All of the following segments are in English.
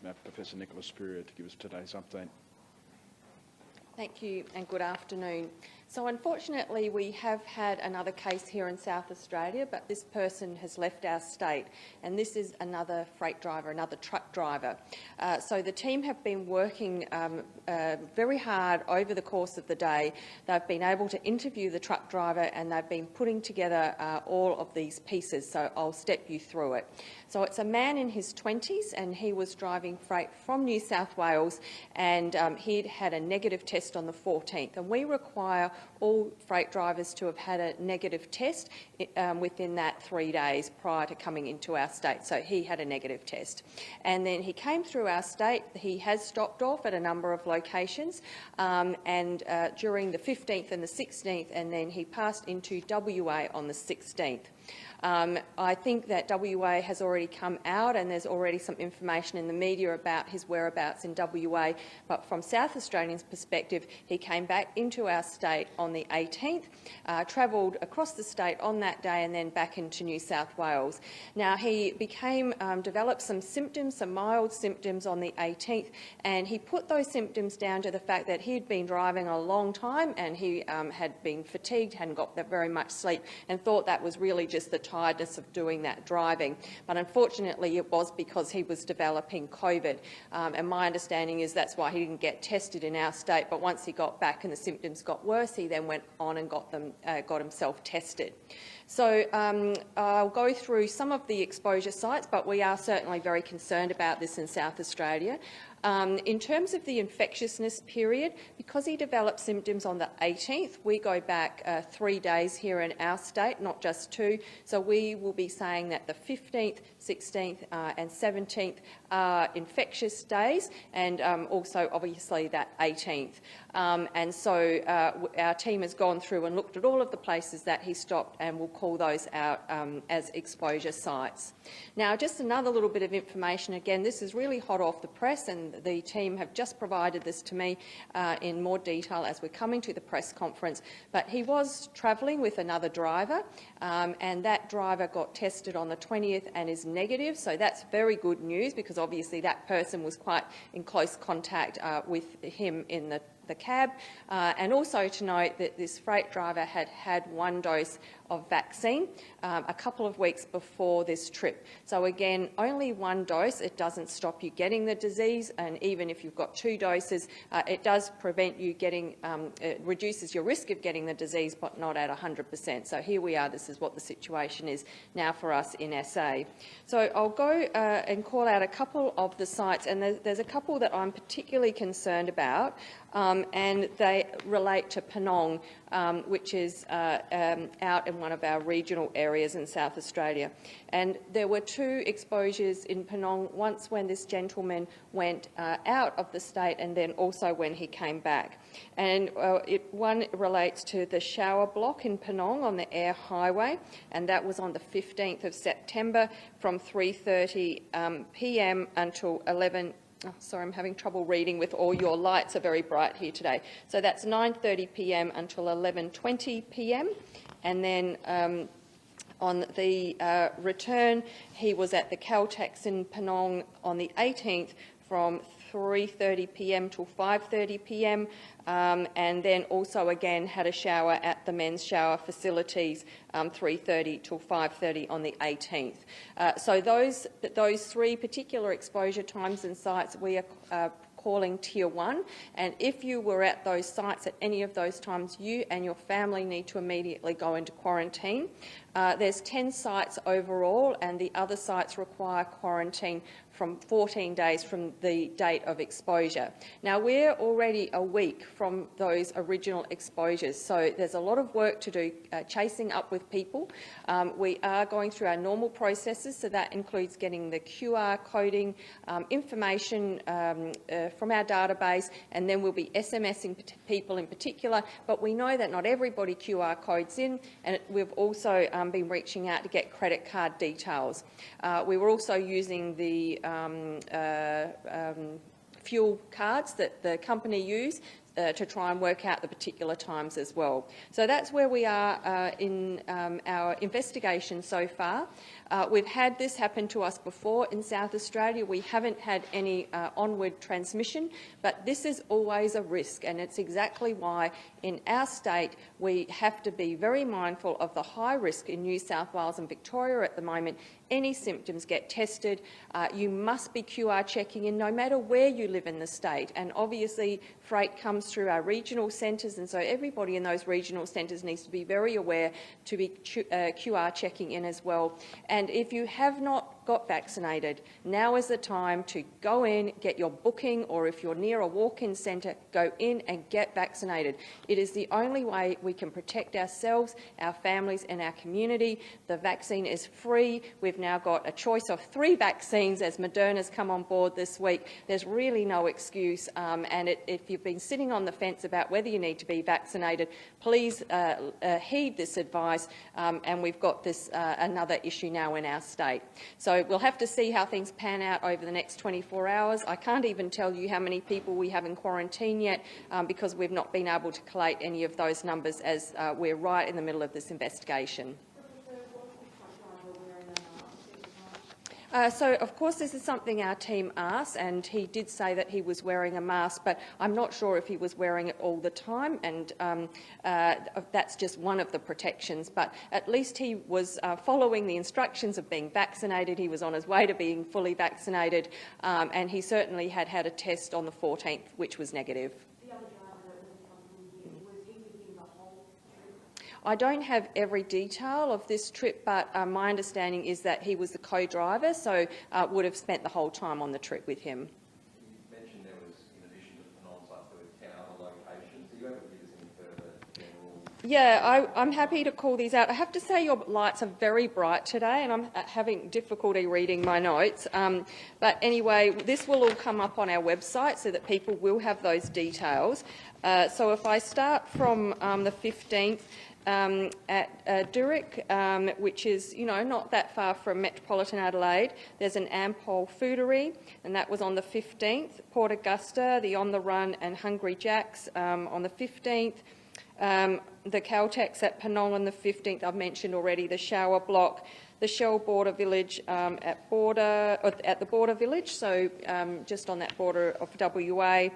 ask Professor Nicholas Spurrier to give us today's update. Thank you and good afternoon. So unfortunately we have had another case here in South Australia, but this person has left our state, and this is another freight driver, another truck driver. So the team have been working very hard over the course of the day. They've been able to interview the truck driver and they've been putting together all of these pieces, so I'll step you through it. So it's a man in his 20s and he was driving freight from New South Wales, and he'd had a negative test on the 14th, and we require all freight drivers to have had a negative test within that 3 days prior to coming into our state. So he had a negative test. And then he came through our state. He has stopped off at a number of locations during the 15th and the 16th, and then he passed into WA on the 16th. I think that WA has already come out and there's already some information in the media about his whereabouts in WA, but from South Australians' perspective, he came back into our state on the 18th, travelled across the state on that day and then back into New South Wales. Now, he developed some symptoms, some mild symptoms on the 18th, and he put those symptoms down to the fact that he'd been driving a long time and he had been fatigued, hadn't got that very much sleep, and thought that was really just the tiredness of doing that driving. But unfortunately it was because he was developing COVID, and my understanding is that's why he didn't get tested in our state, but once he got back and the symptoms got worse, he then went on and got himself tested. So I'll go through some of the exposure sites, but we are certainly very concerned about this in South Australia. In terms of the infectiousness period, because he developed symptoms on the 18th, we go back 3 days here in our state, not just 2. So we will be saying that the 15th, 16th and 17th are infectious days, and also obviously that 18th. And so our team has gone through and looked at all of the places that he stopped, and we'll call those out as exposure sites. Now, just another little bit of information. Again, this is really hot off the press, and the team have just provided this to me in more detail as we're coming to the press conference. But he was travelling with another driver, and that driver got tested on the 20th and is negative. So that's very good news, because obviously that person was quite in close contact with him in the cab, and also to note that this freight driver had had 1 dose of vaccine a couple of weeks before this trip. So again, only 1 dose, it doesn't stop you getting the disease, and even if you've got 2 doses, it does prevent you getting, it reduces your risk of getting the disease, but not at 100%. So here we are, this is what the situation is now for us in SA. So I'll go and call out a couple of the sites, and there's a couple that I'm particularly concerned about, and they relate to Penong, which is out in one of our regional areas in South Australia. And there were 2 exposures in Penong, once when this gentleman went out of the state and then also when he came back. And one relates to the shower block in Penong on the air highway, and that was on the 15th of September from 3:30 p.m. until 11. Oh, sorry, I'm having trouble reading with all your lights are very bright here today. So that's 9:30 p.m. until 11:20 p.m. And then on the return, he was at the Caltex in Penong on the 18th from 3:30 p.m. till 5:30 p.m. And then also again had a shower at the men's shower facilities 3:30 till 5:30 on the 18th. So those 3 particular exposure times and sites we are calling Tier 1, and if you were at those sites at any of those times, you and your family need to immediately go into quarantine. There's 10 sites overall, and the other sites require quarantine from 14 days from the date of exposure. Now, we're already a week from those original exposures, so there's a lot of work to do chasing up with people. We are going through our normal processes, so that includes getting the QR coding information from our database, and then we'll be SMSing people in particular, but we know that not everybody QR codes in, and we've also been reaching out to get credit card details. We were also using the fuel cards that the company use to try and work out the particular times as well. So that's where we are in our investigation so far. We've had this happen to us before in South Australia. We haven't had any onward transmission, but this is always a risk, and it's exactly why in our state we have to be very mindful of the high risk in New South Wales and Victoria at the moment. Any symptoms get tested. You must be QR checking in no matter where you live in the state, and obviously freight comes through our regional centres, and so everybody in those regional centres needs to be very aware to be QR checking in as well. And if you have not got vaccinated, now is the time to go in, get your booking, or if you're near a walk-in centre, go in and get vaccinated. It is the only way we can protect ourselves, our families and our community. The vaccine is free. We've now got a choice of 3 vaccines as Moderna's come on board this week. There's really no excuse, and if you've been sitting on the fence about whether you need to be vaccinated, please heed this advice, and we've got this another issue now in our state. So we'll have to see how things pan out over the next 24 hours. I can't even tell you how many people we have in quarantine yet because we've not been able to collate any of those numbers as we're right in the middle of this investigation. So, of course, this is something our team asked, and he did say that he was wearing a mask, but I'm not sure if he was wearing it all the time, and that's just one of the protections. But at least he was following the instructions of being vaccinated. He was on his way to being fully vaccinated, and he certainly had had a test on the 14th, which was negative. I don't have every detail of this trip, but my understanding is that he was the co-driver, so would have spent the whole time on the trip with him. You mentioned there was, in addition to the Penong sites, there were 10 other locations. Are you able to give us any further general? Yeah, I'm happy to call these out. I have to say your lights are very bright today, and I'm having difficulty reading my notes. But anyway, this will all come up on our website so that people will have those details. So if I start from the 15th, at Durick, which is, not that far from metropolitan Adelaide. There's an Ampol Foodery, and that was on the 15th. Port Augusta, the On The Run and Hungry Jacks on the 15th. The Caltex at Penong on the 15th, I've mentioned already, the Shower Block, the Shell Border Village at the Border Village, so just on that border of WA.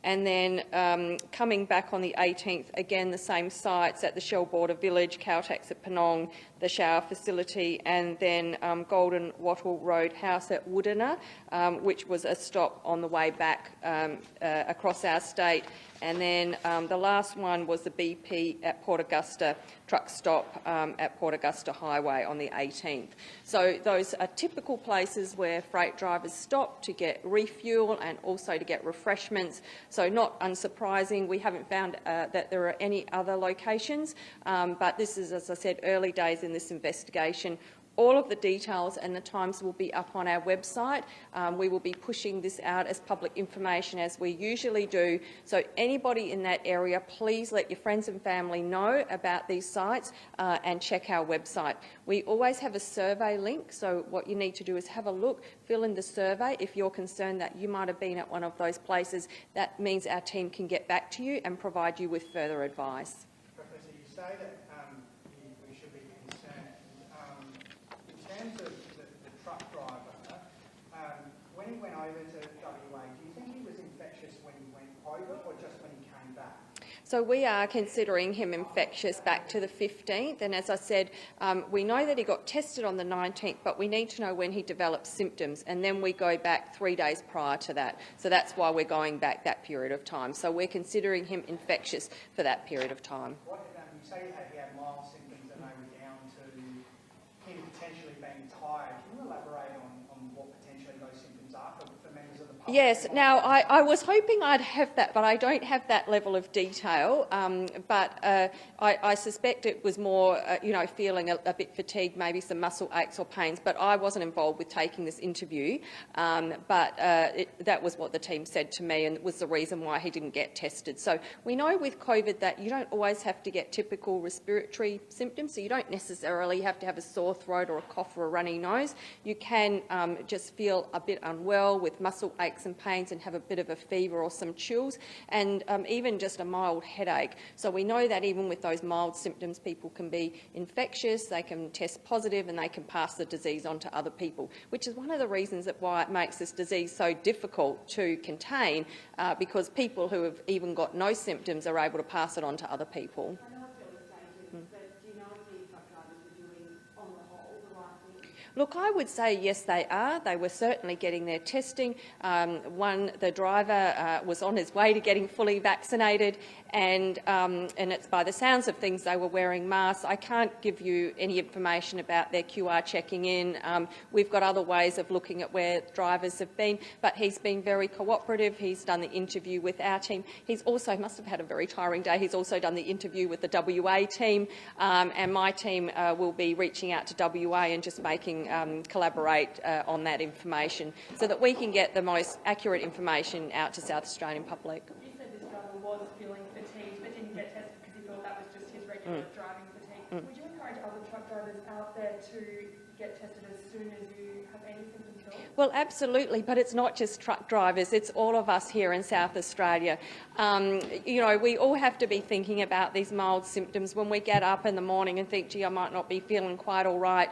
And then coming back on the 18th, again the same sites at the Shell Border Village, Caltex at Penong, the shower facility, and then Golden Wattle Road House at Woodina, which was a stop on the way back across our state. And then the last one was the BP at Port Augusta truck stop at Port Augusta Highway on the 18th. So those are typical places where freight drivers stop to get refuel and also to get refreshments. So not unsurprising, we haven't found that there are any other locations, but this is, as I said, early days in this investigation. All of the details and the times will be up on our website. We will be pushing this out as public information as we usually do. So anybody in that area, please let your friends and family know about these sites and check our website. We always have a survey link, so what you need to do is have a look, fill in the survey. If you're concerned that you might have been at one of those places, that means our team can get back to you and provide you with further advice. Professor, you say that we should be concerned. In terms of the truck driver, when he went over to WA, do you think he was infectious when he went over or just when he came back? So we are considering him infectious back to the 15th, and as I said, we know that he got tested on the 19th, but we need to know when he developed symptoms, and then we go back 3 days prior to that. So that's why we're going back that period of time. So we're considering him infectious for that period of time. You say he had mild symptoms and they were down to him potentially being tired. Can you elaborate on what potentially those symptoms are for members of the public? Yes. Now, I was hoping I'd have that, but I don't have that level of detail. I suspect it was more, feeling a bit fatigued, maybe some muscle aches or pains. But I wasn't involved with taking this interview. That was what the team said to me, and it was the reason why he didn't get tested. So we know with COVID that you don't always have to get typical respiratory symptoms. So you don't necessarily have to have a sore throat or a cough or a runny nose. You can just feel a bit unwell with muscle aches aches and pains and have a bit of a fever or some chills, and even just a mild headache. So we know that even with those mild symptoms, people can be infectious, they can test positive, and they can pass the disease on to other people, which is one of the reasons that why it makes this disease so difficult to contain, because people who have even got no symptoms are able to pass it on to other people. I know it's early stages, but do you know if the truck drivers are doing, on the whole, the right thing? Look, I would say yes, they are. They were certainly getting their testing. The driver was on his way to getting fully vaccinated, and it's by the sounds of things they were wearing masks. I can't give you any information about their QR checking in. We've got other ways of looking at where drivers have been, but he's been very cooperative. He's done the interview with our team. He's also, must have had a very tiring day, he's also done the interview with the WA team, and my team will be reaching out to WA and just making collaborate on that information so that we can get the most accurate information out to South Australian public. You said this driver was feeling fatigued but didn't get tested because he thought that was just his regular driving fatigue. Would you encourage other truck drivers out there to get tested as soon as you have any symptoms at all? Well, absolutely, but it's not just truck drivers, it's all of us here in South Australia. You know, we all have to be thinking about these mild symptoms when we get up in the morning and think, gee, I might not be feeling quite all right,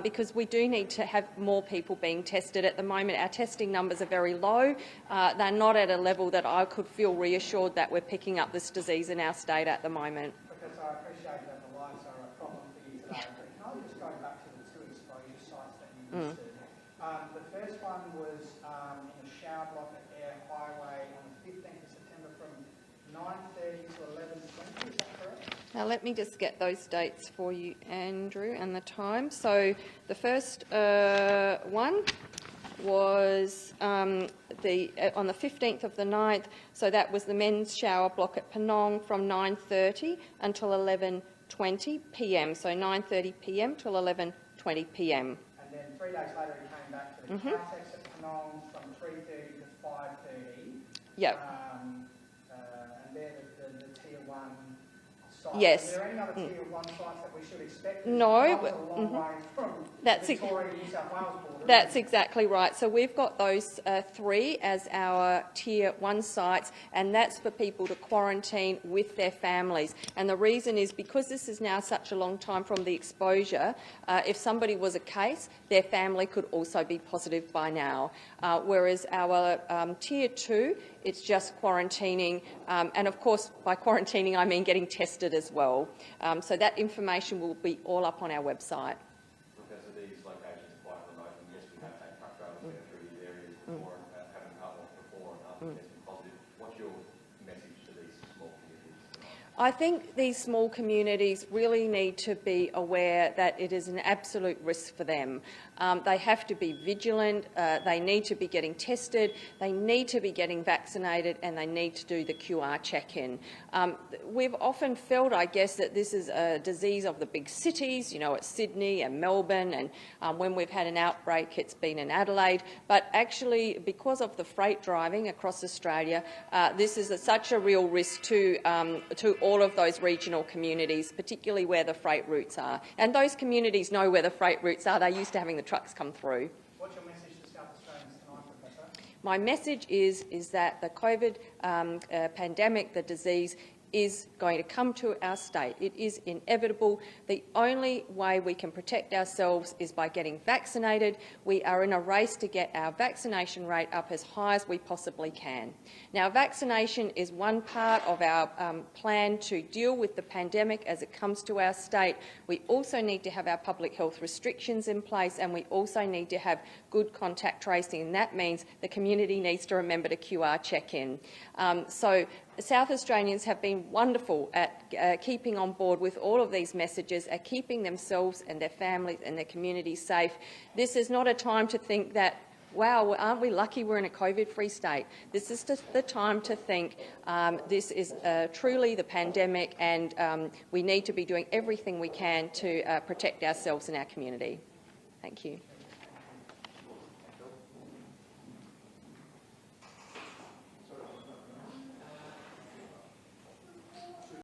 because we do need to have more people being tested. At the moment, our testing numbers are very low. They're not at a level that I could feel reassured that we're picking up this disease in our state at the moment. Professor, I appreciate that the lights are a problem for you today, but can I just go back to the two exposure sites that you listed? The first one was in the shower block at Air Highway on the 15th of September from 9:30 to 11:20, is that correct? Now let me just get those dates for you, Andrew, and the time. So the first one was on the 15th of the 9th, so that was the men's shower block at Penong from 9:30 until 11:20 p.m, so 9:30 p.m. till 11:20 p.m. And then 3 days later he came back to the Caltex at Penong from 3:30 to 5:30. Yep. And they're the Tier 1 sites. Yes. Are there any other Tier 1 sites that we should expect? No. It's a long way from That's Victoria and New South Wales border. That's exactly right. So we've got those 3 as our Tier 1 sites, and that's for people to quarantine with their families. And the reason is because this is now such a long time from the exposure, if somebody was a case, their family could also be positive by now. Whereas our Tier 2, it's just quarantining, and of course by quarantining I mean getting tested as well. So that information will be all up on our website. Professor, these locations are quite remote, and yes, we have had truck drivers go through these areas before and haven't come off before and after testing positive. What's your message to these small communities? I think these small communities really need to be aware that it is an absolute risk for them. They have to be vigilant, they need to be getting tested, they need to be getting vaccinated, and they need to do the QR check-in. We've often felt, I guess, that this is a disease of the big cities, you know, it's Sydney and Melbourne, and when we've had an outbreak it's been in Adelaide, but actually because of the freight driving across Australia, this is such a real risk to all of those regional communities, particularly where the freight routes are. And those communities know where the freight routes are, they're used to having the trucks come through. What's your message to South Australians tonight, Professor? My message is that the COVID pandemic, the disease, is going to come to our state. It is inevitable. The only way we can protect ourselves is by getting vaccinated. We are in a race to get our vaccination rate up as high as we possibly can. Now, vaccination is one part of our plan to deal with the pandemic as it comes to our state. We also need to have our public health restrictions in place, and we also need to have good contact tracing, and that means the community needs to remember to QR check-in. So South Australians have been wonderful at keeping on board with all of these messages, at keeping themselves and their families and their communities safe. This is not a time to think that, wow, aren't we lucky we're in a COVID-free state? This is just the time to think this is truly the pandemic, and we need to be doing everything we can to protect ourselves and our community. Thank you.